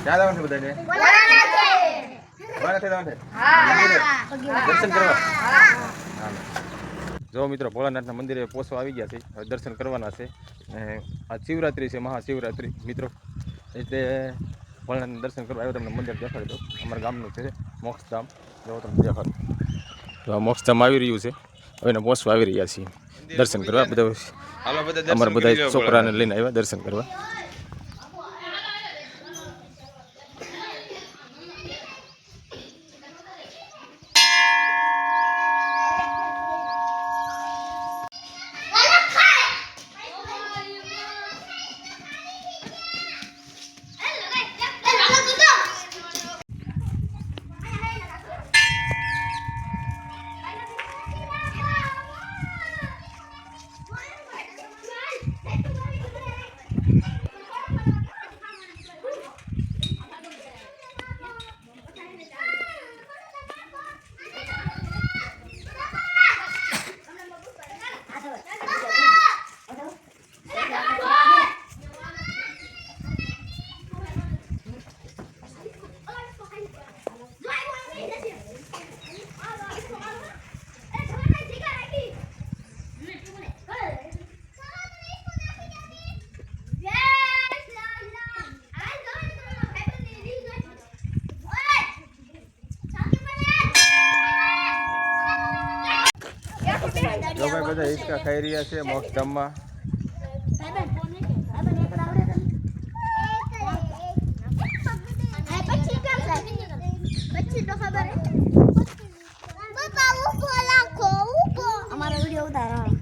ક્યાં જવાનું છે બધાને? ભોળાનાથ જવાનું છે? દર્શન કરવા? હાલો. જો મિત્રો ભોળાનાથના મંદિરે પહોંચવા આવી ગયા છે. હવે દર્શન કરવાના છે. આ શિવરાત્રિ છે, મહાશિવરાત્રિ મિત્રો. એટલે ભોળાનાથના દર્શન કરવા આવ્યો. તમને મંદિર દેખાડી દઉં. અમારા ગામનું છે મોક્ષધામ. જો તમને દેખાડું. તો આ મોક્ષધામ આવી રહ્યું છે. હવે એને પહોંચવા આવી રહ્યા છીએ દર્શન કરવા. બધા અમારા બધા છોકરાને લઈને આવ્યા દર્શન કરવા. જો ભાઈ બધા હિંચકા ખાઈ રહ્યા છે મોક્ષધામમાં. અમારો વિડીયો ઉતારો.